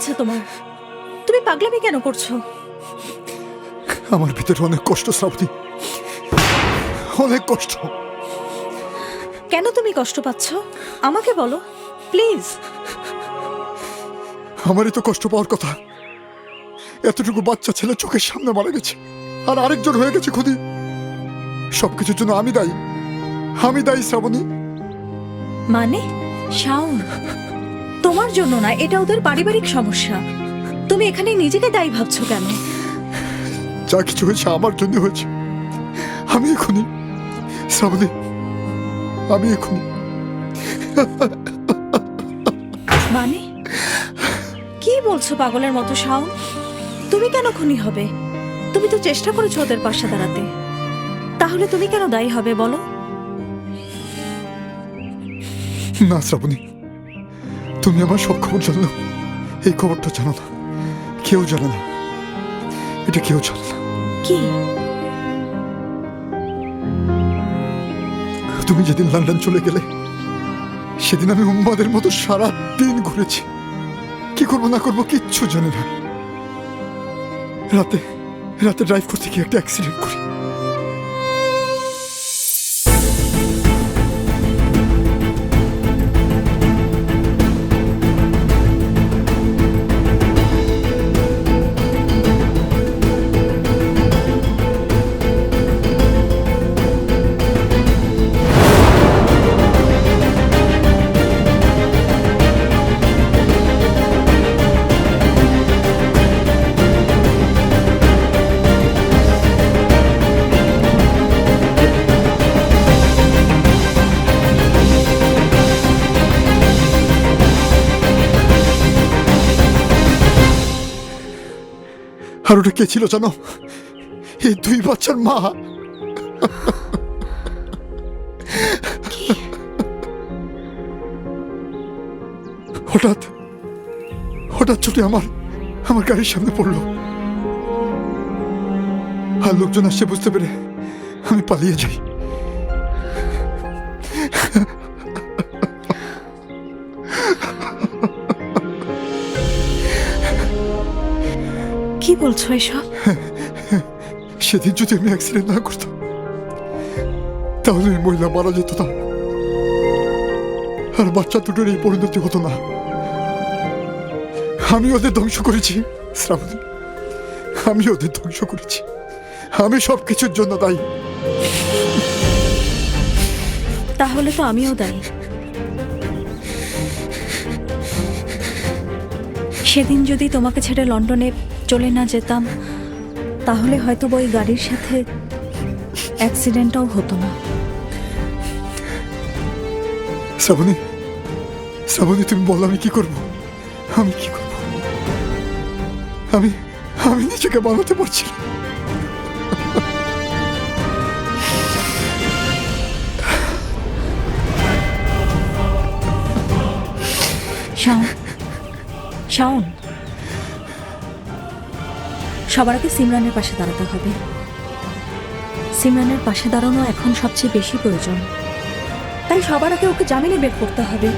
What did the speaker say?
হয়েছে তোমার? তুমি পাগলামি কেন করছো? আমার ভিতরে অনেক কষ্ট শ্রাবণী, অনেক কষ্ট। কেন তুমি কষ্ট পাচ্ছ আমাকে বলো প্লিজ। আমারই তো কষ্ট পাওয়ার কথা। এতটুকু বাচ্চা ছেলে চোখের সামনে মারা গেছে, আর আরেকজন হয়ে গেছে খুদি। সবকিছুর জন্য আমি দায়ী, আমি দায়ী শ্রাবণী। মানে শাওন, তোমার জন্য না, এটা ওদের পারিবারিক সমস্যা। তুমি এখানে নিজেকে দায়ী ভাবছো কেন? যা কিছু হয়েছে আমার জন্য হয়েছে। আমি এখনই শ্রাবণী, আমি এখনই। মানে কি বলছো পাগলের মতো শাওন? তুমি কেন খুনি হবে? তুমি তো চেষ্টা করেছো ওদের পাশে দাঁড়াতে, তাহলে তুমি কেন দায়ী হবে বলো? না শ্রাবণী, তুমি আমার সব খবর জানো, এই খবরটা জানো না। কেউ জানে না, এটা কেউ জানে না। কি? তুমি যেদিন লন্ডন চলে গেলে, সেদিন আমি উম্মাদের মতো সারা দিন ঘুরেছি। কি করবো না করবো কিচ্ছু জানি না। রাতে রাতে ড্রাইভ করতে গিয়ে একটা অ্যাক্সিডেন্ট করি। আর ওটা কে ছিল জানো? এই দুই বাচ্চার মা। হঠাৎ হঠাৎ ছুটে আমার গাড়ির সামনে পড়লো, আর লোকজন আসছে বুঝতে পেরে আমি পালিয়ে যাই। কি বলছো এসব? সেদিন যদি আমি অ্যাক্সিডেন্ট না করতাম, তাহলে এই মহিলা মারা যেত না, আর বাচ্চা দুটোর এই পরিণতি হতো না। আমি ওদের ধ্বংস করেছি শ্রাবণী, আমি ওদের ধ্বংস করেছি। আমি সবকিছুর জন্য দায়ী। তাহলে তো আমিও দায়ী। সেদিন যদি তোমাকে ছেড়ে লন্ডনে চলে না যেতাম, তাহলে হয়তো ওই গাড়ির সাথে অ্যাক্সিডেন্টটাও হতো না। শ্রাবণী, শ্রাবণী তুমি বলো আমি কি করব? আমি কি করব? আমি আমি নিজেকে বানাতে পারছি না। শাওন, শাওন, সবার আগে সিমরানের পাশে দাঁড়াতে হবে। সিমরানের পাশে দাঁড়ানো এখন সবচেয়ে বেশি প্রয়োজন। তাই সবার আগে ওকে জামিনে বের করতে হবে।